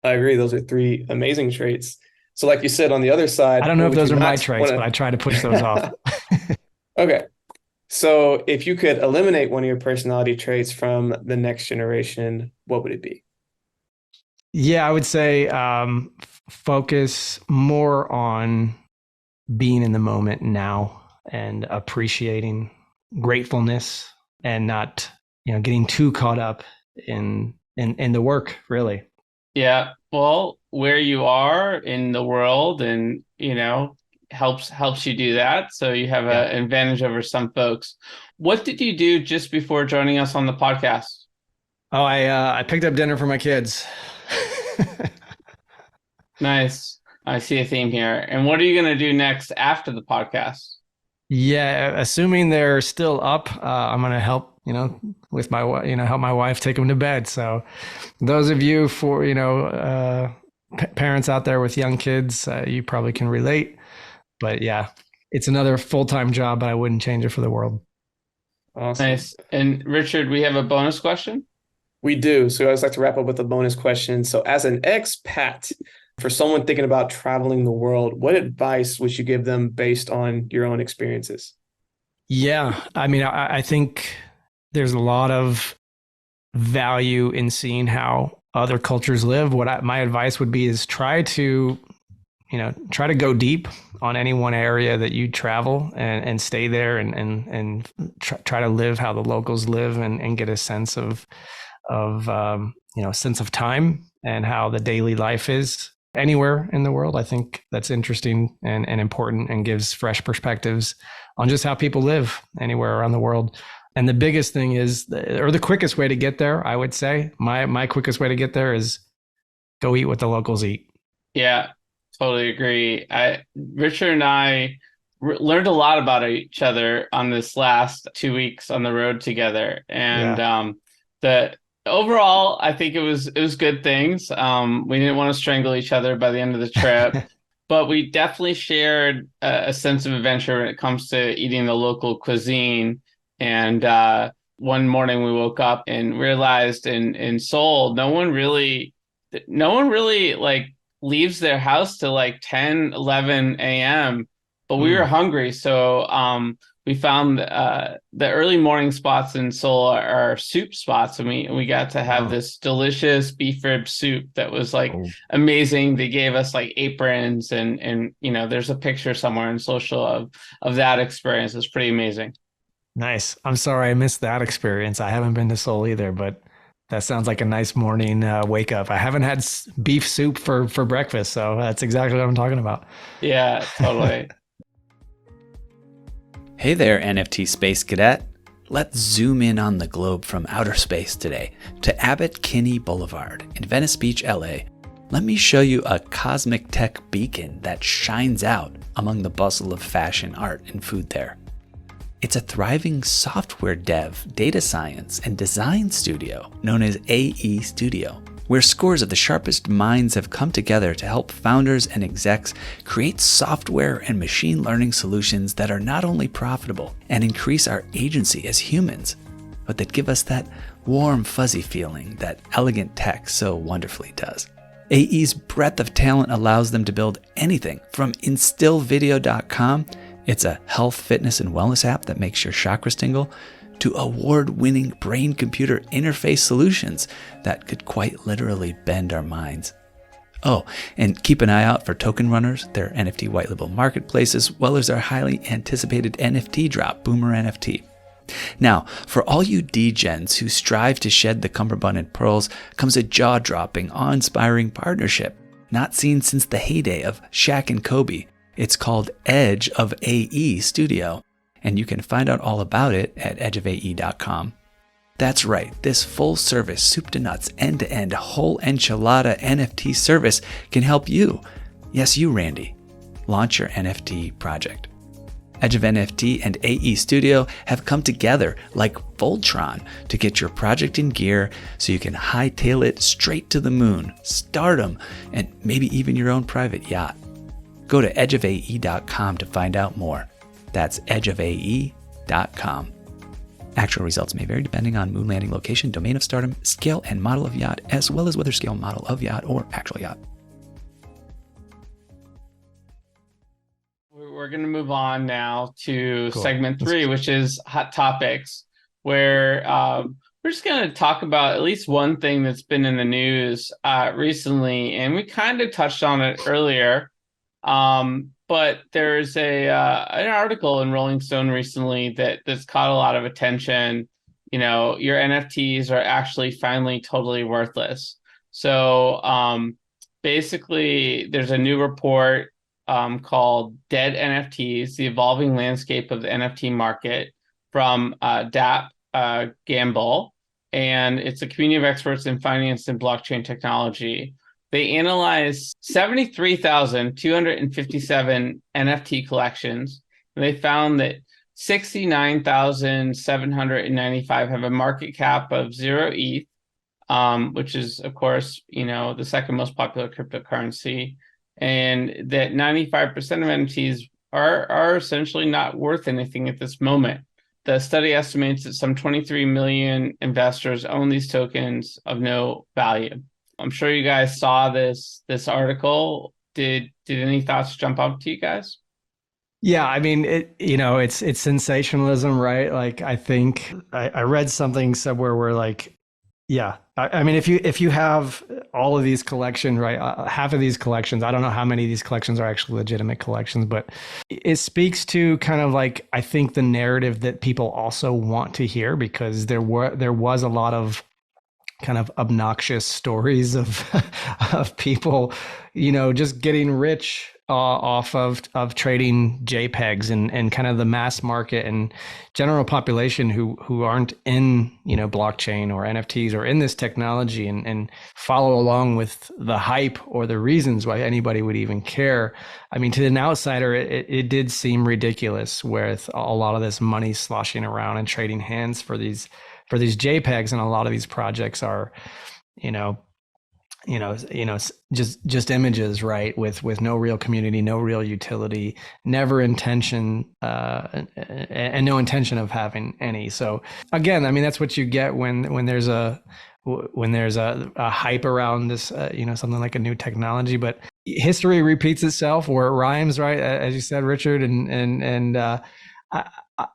[SPEAKER 2] I agree. Those are three amazing traits. So like you said, on the other side,
[SPEAKER 1] I don't know if those are my traits, but I try to push those off.
[SPEAKER 2] Okay. So if you could eliminate one of your personality traits from the next generation, what would it be?
[SPEAKER 1] Yeah, I would say focus more on being in the moment now and appreciating gratefulness, and not, getting too caught up in the work, really.
[SPEAKER 3] Yeah. Well, where you are in the world, and, helps you do that. So you have an advantage over some folks. What did you do just before joining us on the podcast?
[SPEAKER 1] Oh, I picked up dinner for my kids. Nice.
[SPEAKER 3] I see a theme here. And what are you going to do next after the podcast?
[SPEAKER 1] Yeah, assuming they're still up, I'm going to help, with my, help my wife take them to bed. So those of you parents out there with young kids, you probably can relate. But yeah, it's another full-time job, but I wouldn't change it for the world.
[SPEAKER 2] Awesome.
[SPEAKER 3] Nice. And Richard, we have a bonus question.
[SPEAKER 2] We do. So I always like to wrap up with a bonus question. So as an expat, for someone thinking about traveling the world, what advice would you give them based on your own experiences?
[SPEAKER 1] Yeah, I mean, I think there's a lot of value in seeing how other cultures live. My advice would be is try to go deep on any one area that you travel, and stay there and try to live how the locals live, and get a sense of sense of time and how the daily life is anywhere in the world. I think that's interesting and important, and gives fresh perspectives on just how people live anywhere around the world. And the biggest thing is, or the quickest way to get there, I would say, my quickest way to get there is go eat what the locals eat.
[SPEAKER 3] Yeah, totally agree. Richard and I learned a lot about each other on this last 2 weeks on the road together. And the overall, I think it was good things. We didn't want to strangle each other by the end of the trip, but we definitely shared a sense of adventure when it comes to eating the local cuisine. And one morning we woke up and realized in Seoul, no one really like leaves their house till like 10, 11 a.m. But we were hungry, so we found the early morning spots in Seoul are soup spots, and we got to have this delicious beef rib soup that was like amazing. They gave us like aprons, and there's a picture somewhere in social of that experience. It's pretty amazing.
[SPEAKER 1] Nice. I'm sorry I missed that experience. I haven't been to Seoul either, but that sounds like a nice morning wake up. I haven't had beef soup for breakfast, so that's exactly what I'm talking about.
[SPEAKER 3] Yeah, totally.
[SPEAKER 4] Hey there, NFT Space Cadet. Let's zoom in on the globe from outer space today to Abbot Kinney Boulevard in Venice Beach, LA. Let me show you a cosmic tech beacon that shines out among the bustle of fashion, art, and food there. It's a thriving software dev, data science, and design studio known as AE Studio, where scores of the sharpest minds have come together to help founders and execs create software and machine learning solutions that are not only profitable and increase our agency as humans, but that give us that warm, fuzzy feeling that elegant tech so wonderfully does. AE's breadth of talent allows them to build anything from instillvideo.com, it's a health, fitness, and wellness app that makes your chakras tingle, to award-winning brain-computer interface solutions that could quite literally bend our minds. Oh, and keep an eye out for Token Runners, their NFT white label marketplace, as well as our highly anticipated NFT drop, Boomer NFT. Now, for all you degens who strive to shed the cummerbund and pearls, comes a jaw-dropping, awe-inspiring partnership, not seen since the heyday of Shaq and Kobe. It's called Edge of AE Studio, and you can find out all about it at edgeofae.com. That's right, this full-service, soup-to-nuts, end-to-end, whole enchilada NFT service can help you, yes you Randy, launch your NFT project. Edge of NFT and AE Studio have come together like Voltron to get your project in gear so you can hightail it straight to the moon, stardom, and maybe even your own private yacht. Go to edgeofae.com to find out more. That's edgeofae.com. Actual results may vary depending on moon landing location, domain of stardom, scale and model of yacht, as well as whether scale model of yacht or actual yacht.
[SPEAKER 3] We're going to move on now to segment 3, which is hot topics, where we're just going to talk about at least one thing that's been in the news recently, and we kind of touched on it earlier. But there's an article in Rolling Stone recently that's caught a lot of attention. Your NFTs are actually finally totally worthless. So basically, there's a new report called Dead NFTs, The Evolving Landscape of the NFT Market from DAP Gamble. And it's a community of experts in finance and blockchain technology. They analyzed 73,257 NFT collections, and they found that 69,795 have a market cap of 0 ETH, which is, of course, the second most popular cryptocurrency, and that 95% of NFTs are essentially not worth anything at this moment. The study estimates that some 23 million investors own these tokens of no value. I'm sure you guys saw this article. Did any thoughts jump out to you guys?
[SPEAKER 1] Yeah, I mean, it's sensationalism, right? Like, I think I read something somewhere where, like, yeah, I mean, if you have all of these collections, right, half of these collections, I don't know how many of these collections are actually legitimate collections, but it speaks to kind of like, I think, the narrative that people also want to hear, because there was a lot of kind of obnoxious stories of of people, just getting rich off of trading JPEGs and kind of the mass market and general population who aren't in, blockchain or NFTs or in this technology and follow along with the hype or the reasons why anybody would even care. I mean, to an outsider, it did seem ridiculous with a lot of this money sloshing around and trading hands for these JPEGs, and a lot of these projects are, just images, right? With no real community, no real utility, never intention, and no intention of having any. So again, I mean, that's what you get when there's a hype around this, something like a new technology. But history repeats itself, or it rhymes, right? As you said, Richard, and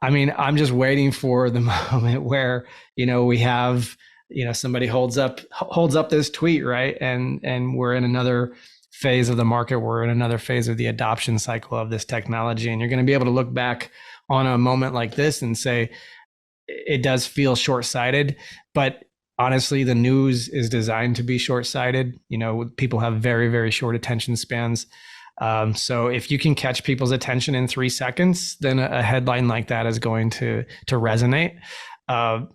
[SPEAKER 1] I mean, I'm just waiting for the moment where, we have, somebody holds up this tweet, right? And we're in another phase of the market. We're in another phase of the adoption cycle of this technology. And you're going to be able to look back on a moment like this and say, it does feel short-sighted, but honestly, the news is designed to be short-sighted. People have very, very short attention spans. So if you can catch people's attention in 3 seconds, then a headline like that is going to resonate.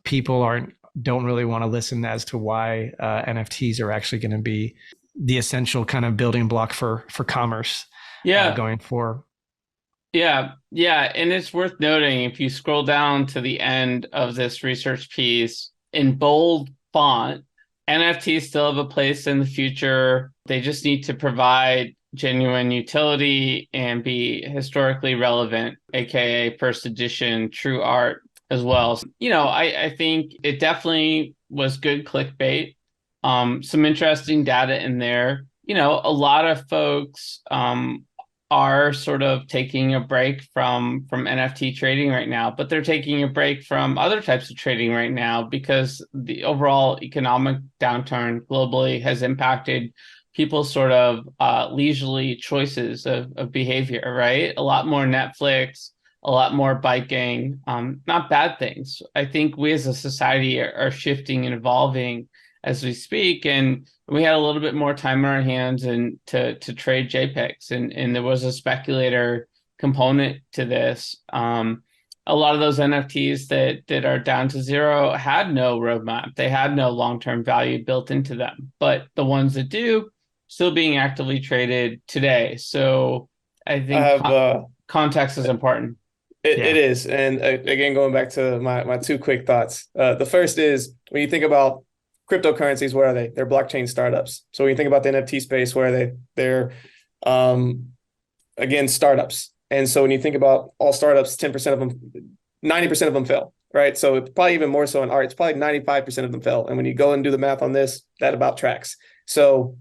[SPEAKER 1] People don't really want to listen as to why NFTs are actually going to be the essential kind of building block for commerce going forward.
[SPEAKER 3] Yeah. And it's worth noting, if you scroll down to the end of this research piece in bold font, NFTs still have a place in the future. They just need to provide genuine utility and be historically relevant, aka first edition true art as well. I think it definitely was good clickbait. Some interesting data in there. A lot of folks are sort of taking a break from NFT trading right now, but they're taking a break from other types of trading right now because the overall economic downturn globally has impacted people's sort of leisurely choices of behavior, right? A lot more Netflix, a lot more biking, not bad things. I think we as a society are shifting and evolving as we speak, and we had a little bit more time on our hands and to trade JPEGs, and there was a speculator component to this. A lot of those NFTs that are down to zero had no roadmap. They had no long-term value built into them, but the ones that do, still being actively traded today. So I think context is important.
[SPEAKER 2] It is. And again, going back to my two quick thoughts. The first is, when you think about cryptocurrencies, what are they? They're blockchain startups. So when you think about the NFT space, what are they? They're, again, startups. And so when you think about all startups, 10% of them, 90% of them fail, right? So it's probably even more so in art. It's probably 95% of them fail. And when you go and do the math on this, that about tracks. So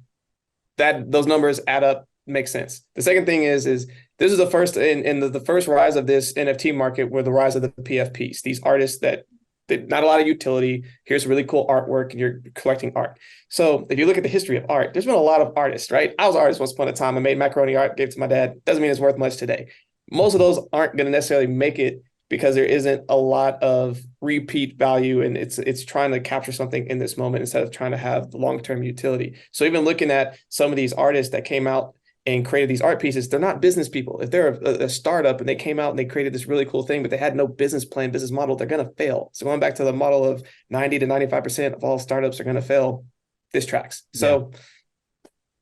[SPEAKER 2] those numbers add up, make sense. The second thing is this is the first in the first rise of this NFT market, were the rise of the PFPs, these artists that not a lot of utility. Here's really cool artwork, and you're collecting art. So if you look at the history of art, there's been a lot of artists, right? I was an artist once upon a time. I made macaroni art, gave it to my dad. Doesn't mean it's worth much today. Most of those aren't going to necessarily make it because there isn't a lot of repeat value, and it's trying to capture something in this moment instead of trying to have the long-term utility. So even looking at some of these artists that came out and created these art pieces, they're not business people. If they're a startup and they came out and they created this really cool thing, but they had no business plan, business model, they're going to fail. So going back to the model of 90 to 95% of all startups are going to fail, this tracks. So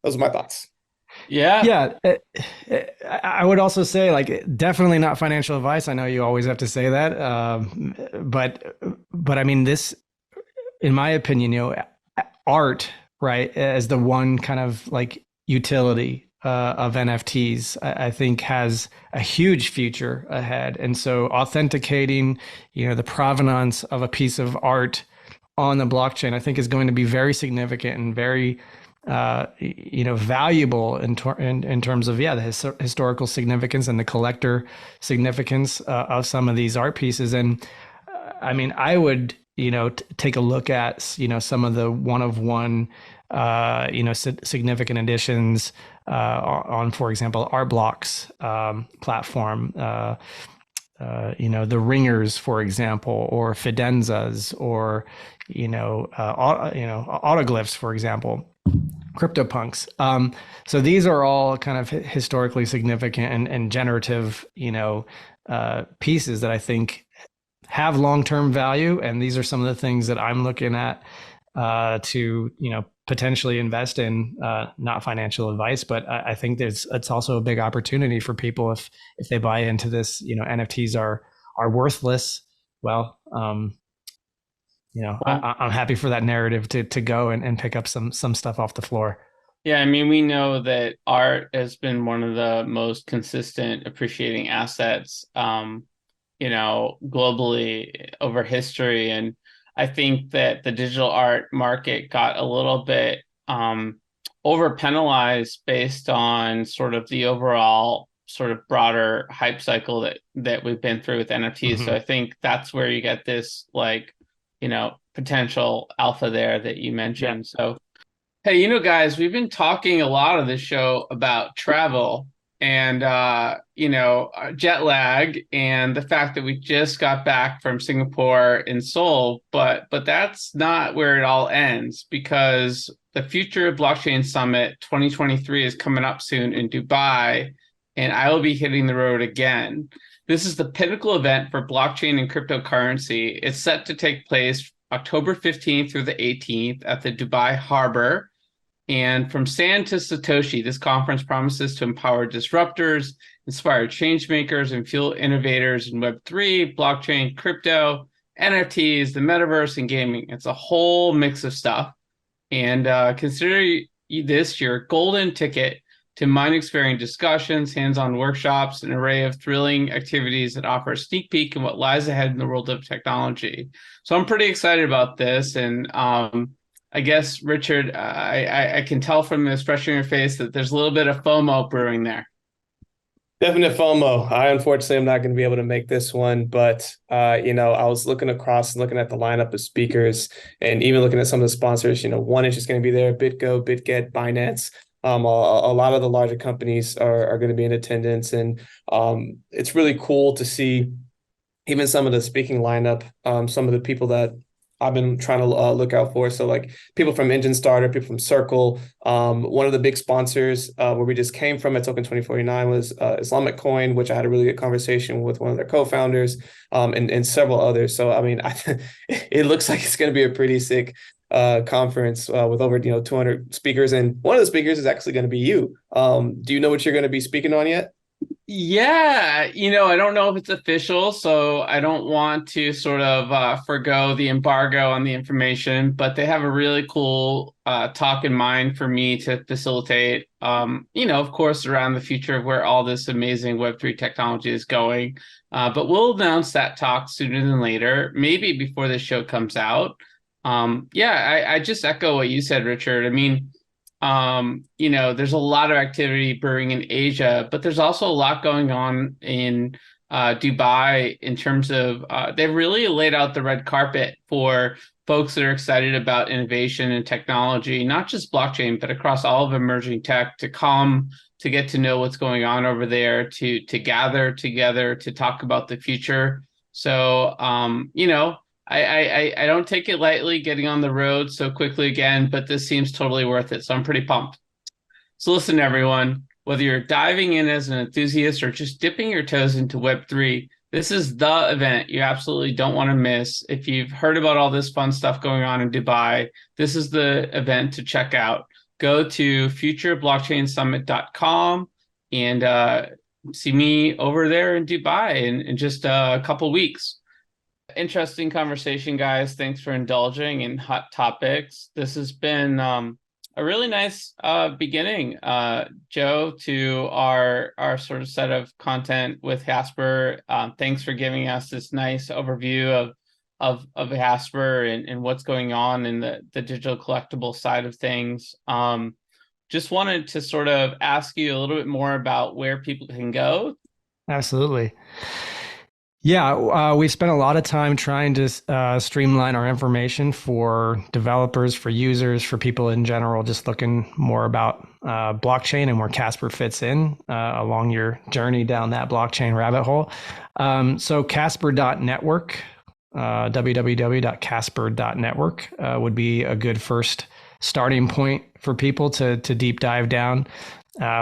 [SPEAKER 2] those are my thoughts.
[SPEAKER 1] Yeah. I would also say, like, definitely not financial advice. I know you always have to say that. But I mean, this, in my opinion, art, right, as the one kind of like utility of NFTs, I think has a huge future ahead. And so authenticating, the provenance of a piece of art on the blockchain, I think is going to be very significant and very, valuable in terms of, the historical significance and the collector significance of some of these art pieces. And I mean, I would, take a look at, some of the one-of-one, significant additions on, for example, Art Block's platform. the ringers, for example, or fidenzas, or autoglyphs, for example, CryptoPunks. So these are all kind of historically significant and generative, pieces that I think have long-term value. And these are some of the things that I'm looking at to, potentially invest in. Not financial advice, but I think it's also a big opportunity for people if they buy into this. NFTs are worthless. Well, I'm happy for that narrative to go and pick up some stuff off the floor.
[SPEAKER 3] Yeah, I mean, we know that art has been one of the most consistent appreciating assets, globally over history. And I think that the digital art market got a little bit over penalized based on sort of the overall sort of broader hype cycle that we've been through with NFTs.
[SPEAKER 1] Mm-hmm.
[SPEAKER 3] So I think that's where you get this potential alpha there that you mentioned. Yeah. So, hey, guys, we've been talking a lot of this show about travel and, jet lag and the fact that we just got back from Singapore and Seoul, but that's not where it all ends, because the Future of Blockchain Summit 2023 is coming up soon in Dubai, and I will be hitting the road again. This is the pinnacle event for blockchain and cryptocurrency. It's set to take place October 15th through the 18th at the Dubai Harbor. And from sand to Satoshi, this conference promises to empower disruptors, inspire change makers, and fuel innovators in Web3, blockchain, crypto, NFTs, the metaverse, and gaming. It's a whole mix of stuff. And consider this your golden ticket to mind-expanding discussions, hands-on workshops, an array of thrilling activities that offer a sneak peek in what lies ahead in the world of technology. So I'm pretty excited about this. And I guess, Richard, I can tell from the expression on your face that there's a little bit of FOMO brewing there.
[SPEAKER 2] Definite FOMO. I unfortunately am not going to be able to make this one, but I was looking across and looking at the lineup of speakers, and even looking at some of the sponsors. One is just going to be there: BitGo, BitGet, Binance. A lot of the larger companies are going to be in attendance, and it's really cool to see even some of the speaking lineup. Some of the people that I've been trying to look out for. So like people from Engine Starter, people from Circle. One of the big sponsors where we just came from at Token 2049 was Islamic Coin, which I had a really good conversation with one of their co-founders, and several others. So, I mean, it looks like it's going to be a pretty sick conference with over 200 speakers. And one of the speakers is actually going to be you. Do you know what you're going to be speaking on yet?
[SPEAKER 3] Yeah, I don't know if it's official, so I don't want to sort of forgo the embargo on the information, but they have a really cool talk in mind for me to facilitate, of course, around the future of where all this amazing Web3 technology is going. But we'll announce that talk sooner than later, maybe before this show comes out. I just echo what you said, Richard. I mean, there's a lot of activity brewing in Asia, but there's also a lot going on in Dubai in terms of they've really laid out the red carpet for folks that are excited about innovation and technology, not just blockchain, but across all of emerging tech, to come to get to know what's going on over there, to gather together to talk about the future. So, I don't take it lightly getting on the road so quickly again, but this seems totally worth it. So I'm pretty pumped. So listen, everyone, whether you're diving in as an enthusiast or just dipping your toes into Web3, this is the event you absolutely don't want to miss. If you've heard about all this fun stuff going on in Dubai, this is the event to check out. Go to futureblockchainsummit.com and see me over there in Dubai in just a couple weeks. Interesting conversation, guys. Thanks for indulging in hot topics. This has been a really nice beginning, Joe, to our sort of set of content with Casper. Thanks for giving us this nice overview of Casper and what's going on in the digital collectible side of things. Just wanted to sort of ask you a little bit more about where people can go.
[SPEAKER 1] Absolutely. Yeah, we spent a lot of time trying to streamline our information for developers, for users, for people in general, just looking more about blockchain and where Casper fits in along your journey down that blockchain rabbit hole. So Casper.network, www.casper.network would be a good first starting point for people to deep dive down.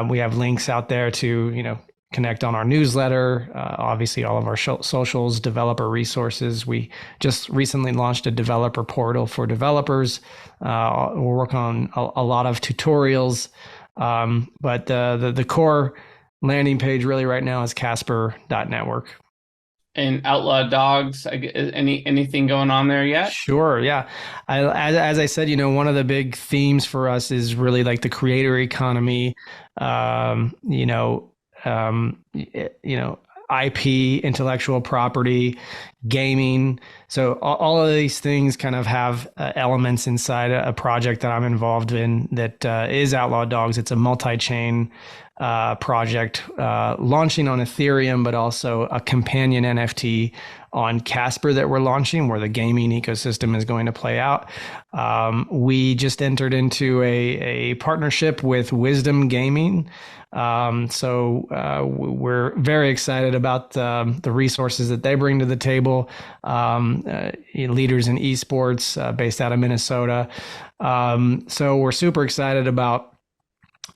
[SPEAKER 1] We have links out there to, connect on our newsletter, obviously all of our socials, developer resources. We just recently launched a developer portal for developers. We're working on a lot of tutorials, but the core landing page really right now is Casper.network.
[SPEAKER 3] And Outlaw Dogs, anything going on there yet?
[SPEAKER 1] Sure, yeah. As I said, one of the big themes for us is really like the creator economy, IP, intellectual property, gaming. So all of these things kind of have elements inside a project that I'm involved in that is Outlaw Dogs. It's a multi-chain project launching on Ethereum, but also a companion NFT on Casper that we're launching, where the gaming ecosystem is going to play out. We just entered into a partnership with Wisdom Gaming. So we're very excited about the resources that they bring to the table. Leaders in esports based out of Minnesota. So we're super excited about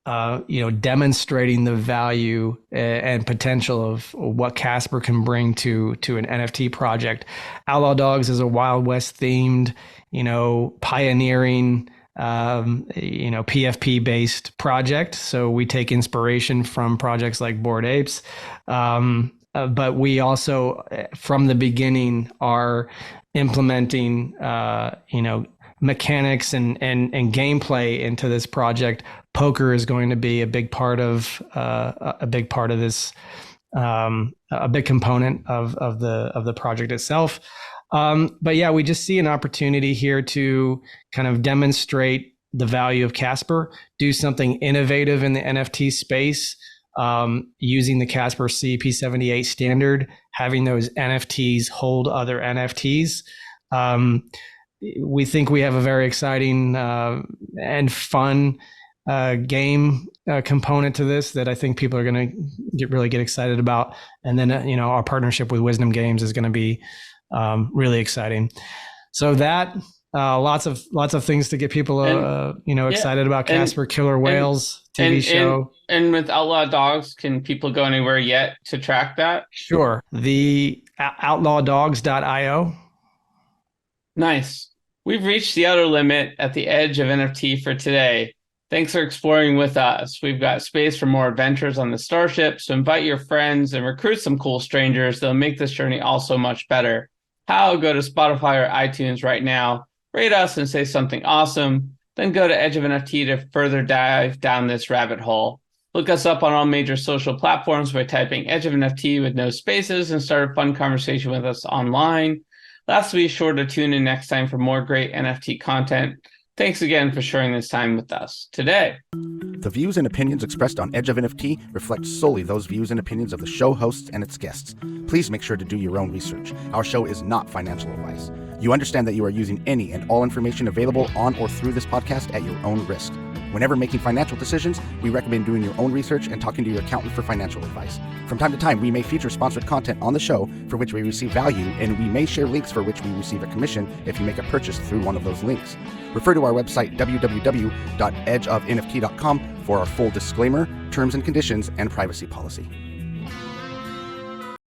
[SPEAKER 1] demonstrating the value and potential of what Casper can bring to an NFT project. Outlaw Dogs is a Wild West themed, pioneering, PFP based project. So we take inspiration from projects like Bored Apes. But we also, from the beginning, are implementing, mechanics and gameplay into this project. Poker is going to be a big part of this, a big component of the project itself. But yeah, we just see an opportunity here to kind of demonstrate the value of Casper, do something innovative in the NFT space, using the Casper CP78 standard, having those NFTs hold other NFTs. We think we have a very exciting and fun game component to this that I think people are going to really get excited about. And then, our partnership with Wisdom Games is going to be really exciting. So that lots of things to get people excited about Casper. Killer Whales TV show.
[SPEAKER 3] And with Outlaw Dogs, can people go anywhere yet to track that?
[SPEAKER 1] Sure. The outlawdogs.io.
[SPEAKER 3] Nice. We've reached the outer limit at the edge of NFT for today. Thanks for exploring with us. We've got space for more adventures on the Starship, so invite your friends and recruit some cool strangers. They'll make this journey all so much better. How? Go to Spotify or iTunes right now, rate us and say something awesome, then go to Edge of NFT to further dive down this rabbit hole. Look us up on all major social platforms by typing Edge of NFT with no spaces and start a fun conversation with us online. Lastly, be sure to tune in next time for more great NFT content. Thanks again for sharing this time with us today.
[SPEAKER 5] The views and opinions expressed on Edge of NFT reflect solely those views and opinions of the show hosts and its guests. Please make sure to do your own research. Our show is not financial advice. You understand that you are using any and all information available on or through this podcast at your own risk. Whenever making financial decisions, we recommend doing your own research and talking to your accountant for financial advice. From time to time, we may feature sponsored content on the show for which we receive value, and we may share links for which we receive a commission if you make a purchase through one of those links. Refer to our website, www.edgeofnft.com, for our full disclaimer, terms and conditions, and privacy policy.